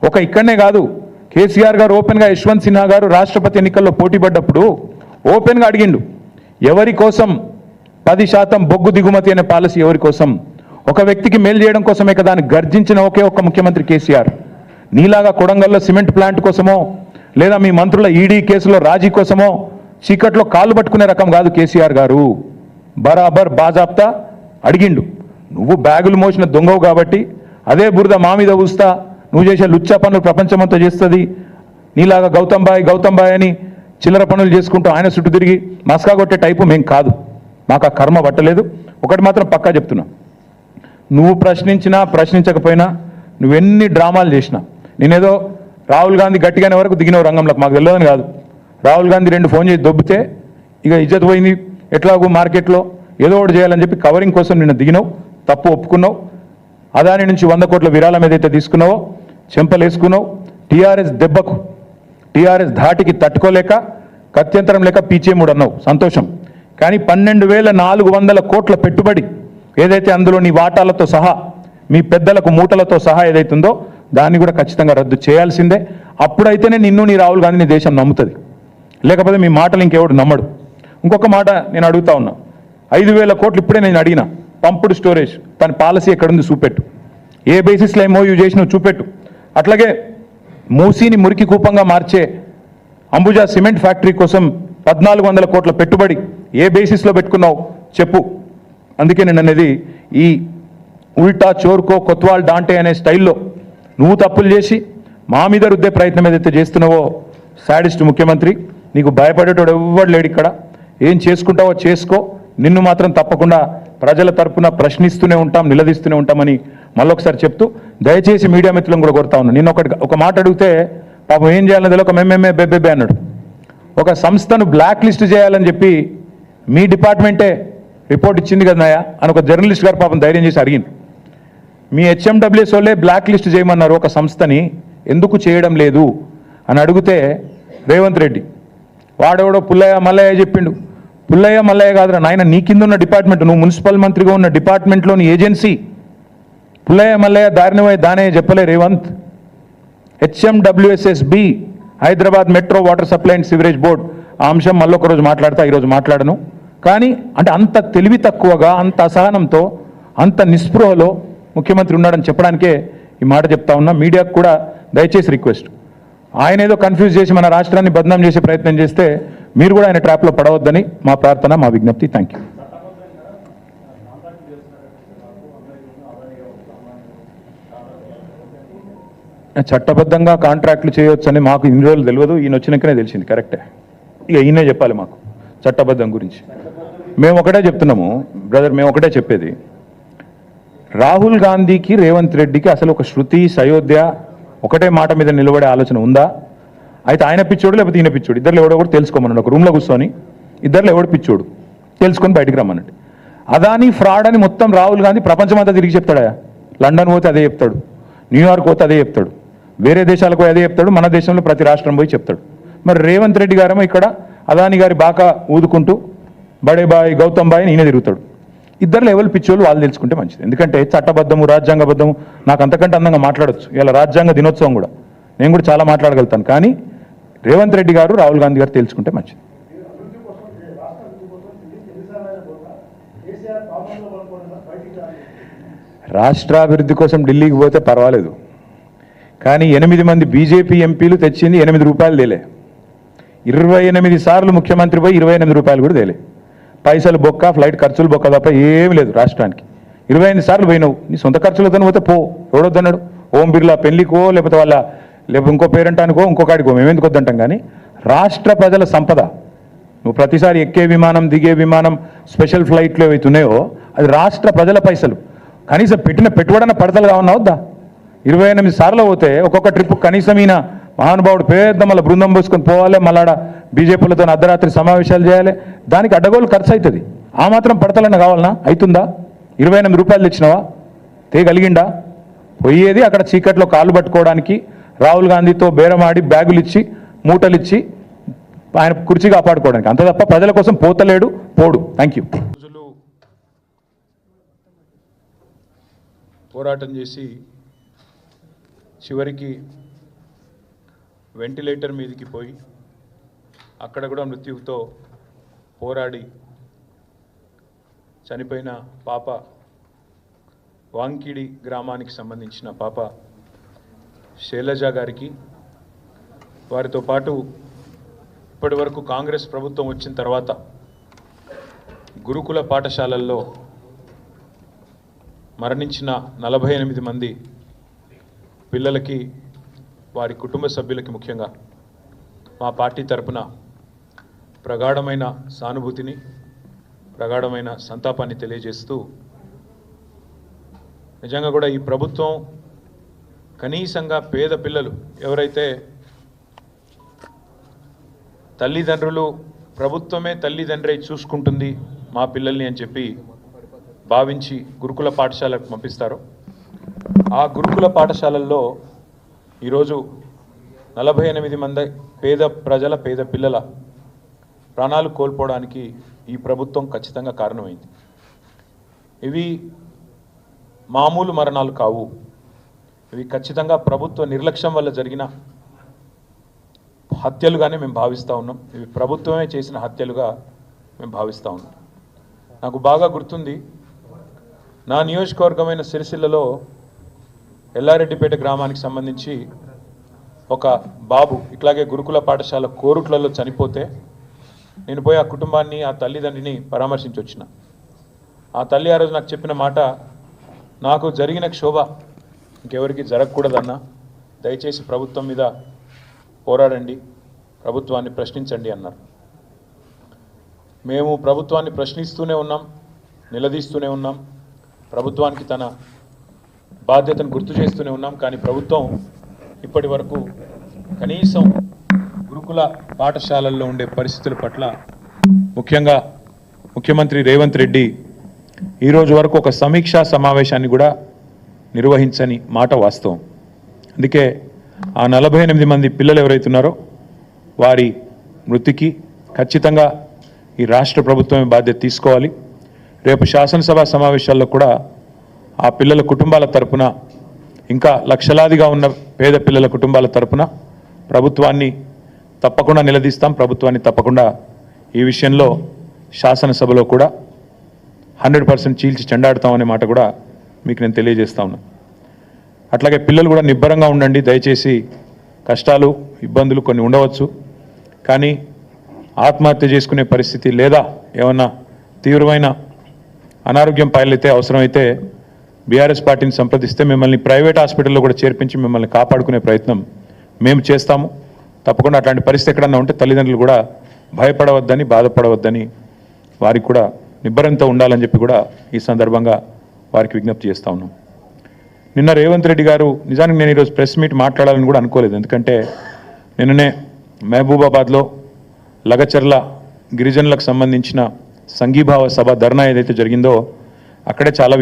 ఒక ఇక్కడనే కాదు, కేసీఆర్ గారు ఓపెన్గా యశ్వంత్ సిన్హా గారు రాష్ట్రపతి ఎన్నికల్లో పోటీ పడ్డప్పుడు ఓపెన్గా అడిగిండు, ఎవరి కోసం 10% బొగ్గు దిగుమతి అనే పాలసీ ఎవరి కోసం? ఒక వ్యక్తికి మేలు చేయడం కోసమే కదా అని గర్జించిన ఒకే ఒక్క ముఖ్యమంత్రి కేసీఆర్. నీలాగా కొడంగల్లో సిమెంట్ ప్లాంట్ కోసమో లేదా మీ మంత్రుల ఈడీ కేసులో రాజీ కోసమో చీకట్లో కాళ్ళు పట్టుకునే రకం కాదు కేసీఆర్ గారు. బరాబర్ బాజాప్తా అడిగిండు. నువ్వు బ్యాగులు మోసిన దొంగవు కాబట్టి అదే బురద మా మీద ఊస్తా, నువ్వు చేసే లుచ్చా పనులు ప్రపంచమంతా చేస్తుంది, నీలాగా గౌతమ్ బాయ్ అని చిల్లర పనులు చేసుకుంటూ ఆయన చుట్టూ తిరిగి మస్కా కొట్టే టైపు మేం కాదు. మాకు ఆ కర్మ పట్టలేదు. ఒకటి మాత్రం పక్కా చెప్తున్నా, నువ్వు ప్రశ్నించినా ప్రశ్నించకపోయినా, నువ్వెన్ని డ్రామాలు చేసినా, నేనేదో రాహుల్ గాంధీ గట్టిగానే వరకు దిగినవు రంగంలోకి, మాకు తెలియదని కాదు. రాహుల్ గాంధీ 2 ఫోన్ చేసి దొబ్బితే ఇక ఇజ్జత్ పోయింది, ఎట్లాగూ మార్కెట్లో ఏదో ఒకటి చేయాలని చెప్పి కవరింగ్ కోసం నిన్ను దిగినావు, తప్పు ఒప్పుకున్నావు. అదాని నుంచి 100 కోట్ల విరాళం ఏదైతే తీసుకున్నావో చెంపలేసుకున్నావు. టీఆర్ఎస్ దెబ్బకు, టీఆర్ఎస్ ధాటికి తట్టుకోలేక కత్యంతరం లేక పీచేముడు అన్నావు, సంతోషం. కానీ 12,400 కోట్ల పెట్టుబడి ఏదైతే అందులో నీ వాటాలతో సహా మీ పెద్దలకు మూటలతో సహా ఏదైతుందో దాన్ని కూడా ఖచ్చితంగా రద్దు చేయాల్సిందే. అప్పుడైతేనే నిన్ను నీ రాహుల్ గాంధీని దేశం నమ్ముతుంది, లేకపోతే మీ మాటలు ఇంకెవడు నమ్మడు. ఇంకొక మాట నేను అడుగుతా ఉన్నా, 5,000 కోట్లు ఇప్పుడే నేను అడిగిన, పంపుడు స్టోరేజ్ తన పాలసీ ఎక్కడుంది చూపెట్టు, ఏ బేసిస్లో ఎంఓయూ చేసినో చూపెట్టు. అట్లాగే మూసీని మురికి కూపంగా మార్చే అంబుజా సిమెంట్ ఫ్యాక్టరీ కోసం 1,400 కోట్ల పెట్టుబడి ఏ బేసిస్లో పెట్టుకున్నావు చెప్పు. అందుకే నేను అనేది, ఈ ఉల్టా చోర్కో కొత్వాల్ డాంటే అనే స్టైల్లో నువ్వు తప్పులు చేసి మా మీద రుద్దే ప్రయత్నం ఏదైతే చేస్తున్నావో, సాడిస్ట్ ముఖ్యమంత్రి, నీకు భయపడేటోడు ఎవ్వడు లేడు ఇక్కడ. ఏం చేసుకుంటావో చేసుకో, నిన్ను మాత్రం తప్పకుండా ప్రజల తరపున ప్రశ్నిస్తూనే ఉంటాం, నిలదీస్తూనే ఉంటామని మళ్ళొకసారి చెప్తూ, దయచేసి మీడియా మిత్రులను కూడా కోరుతా ఉన్నాను. నేను ఒక మాట అడిగితే పాపం ఏం చేయాలని తెలియక మేమేమే బెబ్బెబ్బే అన్నాడు. ఒక సంస్థను బ్లాక్ లిస్ట్ చేయాలని చెప్పి మీ డిపార్ట్మెంటే రిపోర్ట్ ఇచ్చింది కదనాయా అని ఒక జర్నలిస్ట్ గారు పాపం ధైర్యం చేసి అడిగింది. మీ హెచ్ఎండబ్ల్యూఎస్ వాళ్ళే బ్లాక్ లిస్ట్ చేయమన్నారు ఒక సంస్థని, ఎందుకు చేయడం లేదు అని అడిగితే రేవంత్ రెడ్డి వాడెవడో పుల్లయ్య మల్లయ్య చెప్పిండు. పుల్లయ్య మల్లయ్య కాదురా నాయన, నీ కింద ఉన్న డిపార్ట్మెంట్, నువ్వు మున్సిపల్ మంత్రిగా ఉన్న డిపార్ట్మెంట్లోని ఏజెన్సీ. పుల్లయ్య మల్లయ్య దారిని దానే చెప్పలే Revanth. HMWSSB Hyderabad metro water supply and sewerage board, ఆ అంశం మళ్ళొక రోజు మాట్లాడతా, ఈరోజు మాట్లాడను. కానీ అంటే అంత తెలివి తక్కువగా, అంత అసహనంతో, అంత నిస్పృహలో ముఖ్యమంత్రి ఉన్నాడని చెప్పడానికే ఈ మాట చెప్తా ఉన్నా. మీడియాకు కూడా దయచేసి రిక్వెస్ట్, ఆయన ఏదో కన్ఫ్యూజ్ చేసి మన రాష్ట్రాన్ని బదనాం చేసే ప్రయత్నం చేస్తే మీరు కూడా ఆయన ట్రాప్లో పడవద్దని మా ప్రార్థన, మా విజ్ఞప్తి. Thank you. చట్టబద్ధంగా కాంట్రాక్ట్లు చేయొచ్చని మాకు ఇన్ని రోజులు తెలియదు, ఈయన వచ్చినాకనే తెలిసింది. కరెక్టే, ఇక ఈయనే చెప్పాలి మాకు చట్టబద్ధం గురించి. మేము ఒకటే చెప్తున్నాము బ్రదర్, మేము ఒకటే చెప్పేది, రాహుల్ గాంధీకి రేవంత్ రెడ్డికి అసలు ఒక శృతి సయోధ్య ఒకటే మాట మీద నిలబడే ఆలోచన ఉందా? అయితే ఆయన పిచ్చోడు లేకపోతే ఈయన పిచ్చోడు, ఇద్దరు ఎవడో కూడా తెలుసుకోమన్నాడు. ఒక రూమ్లో కూర్చొని ఇద్దరు ఎవడు పిచ్చోడు తెలుసుకొని బయటికి రమ్మన్నట్టు. అదాని ఫ్రాడ్ అని మొత్తం రాహుల్ గాంధీ ప్రపంచమంతా తిరిగి చెప్తాడా? లండన్ పోతే అదే చెప్తాడు, న్యూయార్క్ పోతే అదే చెప్తాడు, వేరే దేశాలకు అదే చెప్తాడు, మన దేశంలో ప్రతి రాష్ట్రం పోయి చెప్తాడు. మరి రేవంత్ రెడ్డి గారేమో ఇక్కడ అదాని గారి బాకా ఊదుకుంటూ బడే బాయ్ గౌతమ్ బాయ్ ఈయన తిరుగుతాడు. ఇద్దరు ఎవరు పిచ్చోళ్ళు వాళ్ళు తెలుసుకుంటే మంచిది. ఎందుకంటే చట్టబద్ధము రాజ్యాంగబద్ధము, నాకు అంతకంటే అందంగా మాట్లాడొచ్చు. ఇలా రాజ్యాంగ దినోత్సవం కూడా నేను కూడా చాలా మాట్లాడగలుగుతాను. కానీ రేవంత్ రెడ్డి గారు రాహుల్ గాంధీ గారు తెలుసుకుంటే మంచిది. రాష్ట్రాభివృద్ధి కోసం ఢిల్లీకి పోతే పర్వాలేదు, కానీ 8 మంది బీజేపీ ఎంపీలు తెచ్చింది 8 రూపాయలు తేలే. 28 సార్లు ముఖ్యమంత్రి పోయి 28 రూపాయలు కూడా తేలే. పైసలు బొక్క, ఫ్లైట్ ఖర్చులు బొక్క తప్ప ఏమి లేదు రాష్ట్రానికి. 28 సార్లు పోయినావు, నీ సొంత ఖర్చులతో పోతే పో, ఎవడొద్దన్నాడు? ఓం బిర్లా పెళ్లికో లేకపోతే ఇంకో పేరెంటానికో ఇంకొకటికో మేము ఎందుకు వద్దంటాం. కానీ రాష్ట్ర ప్రజల సంపద, నువ్వు ప్రతిసారి ఎక్కే విమానం, దిగే విమానం, స్పెషల్ ఫ్లైట్లు ఏవైతున్నాయో అది రాష్ట్ర ప్రజల పైసలు. కనీసం పెట్టిన పెట్టుబడిన పడతలు కావన్నా వద్దా? 28 సార్లు పోతే ఒక్కొక్క ట్రిప్ కనీసం ఈయన మహానుభావుడు పెద్ద మళ్ళీ బృందం పోసుకొని పోవాలి, మళ్ళాడ బీజేపీలతో అర్ధరాత్రి సమావేశాలు చేయాలి, దానికి అడ్డగోలు ఖర్చు అవుతుంది. ఆ మాత్రం పడతలన్న కావాలన్నా? అవుతుందా? 28 రూపాయలు తెచ్చినావా? తేగలిగిండా? పోయేది అక్కడ చీకట్లో కాళ్ళు పట్టుకోవడానికి, రాహుల్ గాంధీతో బేరమాడి బ్యాగులు ఇచ్చి మూటలు ఇచ్చి ఆయన కుర్చీ కాపాడుకోవడానికి, అంత తప్ప ప్రజల కోసం పోతలేడు, పోడు. Thank you. పోరాటం చేసి చివరికి వెంటిలేటర్ మీదకి పోయి అక్కడ కూడా మృత్యువుతో పోరాడి చనిపోయిన పాప వాంకిడి గ్రామానికి సంబంధించిన పాప శైలజ గారికి, వారితో పాటు ఇప్పటి వరకు కాంగ్రెస్ ప్రభుత్వం వచ్చిన తర్వాత గురుకుల పాఠశాలల్లో మరణించిన 48 మంది పిల్లలకి, వారి కుటుంబ సభ్యులకి ముఖ్యంగా మా పార్టీ తరపున ప్రగాఢమైన సానుభూతిని, ప్రగాఢమైన సంతాపాన్ని తెలియజేస్తూ, నిజంగా కూడా ఈ ప్రభుత్వం కనీసంగా పేద పిల్లలు ఎవరైతే తల్లిదండ్రులు ప్రభుత్వమే తల్లిదండ్రి చూసుకుంటుంది మా పిల్లల్ని అని చెప్పి భావించి గురుకుల పాఠశాలకు పంపిస్తారు, ఆ గురుకుల పాఠశాలల్లో ఈరోజు 48 మంది పేద పిల్లల ప్రాణాలు కోల్పోవడానికి ఈ ప్రభుత్వం ఖచ్చితంగా కారణమైంది. ఇవి మామూలు మరణాలు కావు, ఇవి ఖచ్చితంగా ప్రభుత్వ నిర్లక్ష్యం వల్ల జరిగిన హత్యలుగానే మేము భావిస్తూ ఉన్నాం. ఇవి ప్రభుత్వమే చేసిన హత్యలుగా మేము భావిస్తూ ఉన్నాం. నాకు బాగా గుర్తుంది, నా నియోజకవర్గమైన సిరిసిల్లలో ఎల్లారెడ్డిపేట గ్రామానికి సంబంధించి ఒక బాబు ఇట్లాగే గురుకుల పాఠశాల కోరుట్లలో చనిపోతే నేను పోయి ఆ కుటుంబాన్ని, ఆ తల్లిదండ్రిని పరామర్శించి వచ్చిన. ఆ తల్లి ఆ రోజు నాకు చెప్పిన మాట, నాకు జరిగిన క్షోభ ఇంకెవరికి జరగకూడదన్నా, దయచేసి ప్రభుత్వం మీద పోరాడండి, ప్రభుత్వాన్ని ప్రశ్నించండి అన్నారు. మేము ప్రభుత్వాన్ని ప్రశ్నిస్తూనే ఉన్నాం, నిలదీస్తూనే ఉన్నాం, ప్రభుత్వానికి తన బాధ్యతను గుర్తు చేస్తూనే ఉన్నాం. కానీ ప్రభుత్వం ఇప్పటి వరకు కనీసం గురుకుల పాఠశాలల్లో ఉండే పరిస్థితుల పట్ల ముఖ్యంగా ముఖ్యమంత్రి రేవంత్ రెడ్డి ఈరోజు వరకు ఒక సమీక్షా సమావేశాన్ని కూడా నిర్వహించని మాట వాస్తవం. అందుకే ఆ 48 మంది పిల్లలు ఎవరైతున్నారో వారి మృతికి ఖచ్చితంగా ఈ రాష్ట్ర ప్రభుత్వమే బాధ్యత తీసుకోవాలి. రేపు శాసనసభ సమావేశాల్లో కూడా ఆ పిల్లల కుటుంబాల తరపున, ఇంకా లక్షలాదిగా ఉన్న పేద పిల్లల కుటుంబాల తరపున ప్రభుత్వాన్ని తప్పకుండా నిలదీస్తాం, ప్రభుత్వాన్ని తప్పకుండా ఈ విషయంలో శాసనసభలో కూడా 100% చీల్చి చెండాడుతామనే మాట కూడా మీకు నేను తెలియజేస్తా ఉన్నా. అట్లాగే పిల్లలు కూడా నిబ్బరంగా ఉండండి, దయచేసి కష్టాలు ఇబ్బందులు కొన్ని ఉండవచ్చు, కానీ ఆత్మహత్య చేసుకునే పరిస్థితి లేదా ఏమన్నా తీవ్రమైన అనారోగ్యం పాలైతే అవసరమైతే బీఆర్ఎస్ పార్టీని సంప్రదిస్తే మిమ్మల్ని ప్రైవేట్ హాస్పిటల్లో కూడా చేర్పించి మిమ్మల్ని కాపాడుకునే ప్రయత్నం మేము చేస్తాము. తప్పకుండా అట్లాంటి పరిస్థితి ఎక్కడన్నా ఉంటే తల్లిదండ్రులు కూడా భయపడవద్దని, బాధపడవద్దని, వారికి కూడా నిబ్బరంతో ఉండాలని చెప్పి కూడా ఈ సందర్భంగా వారికి విజ్ఞప్తి చేస్తూ ఉన్నాం. నిన్న రేవంత్ రెడ్డి గారు, నిజానికి నేను ఈరోజు ప్రెస్ మీట్ మాట్లాడాలని కూడా అనుకోలేదు, ఎందుకంటే నిన్ననే మహబూబాబాద్లో లగచర్ల గిరిజనులకు సంబంధించిన సంఘీభావ సభ ధర్నా ఏదైతే జరిగిందో అక్కడే చాలా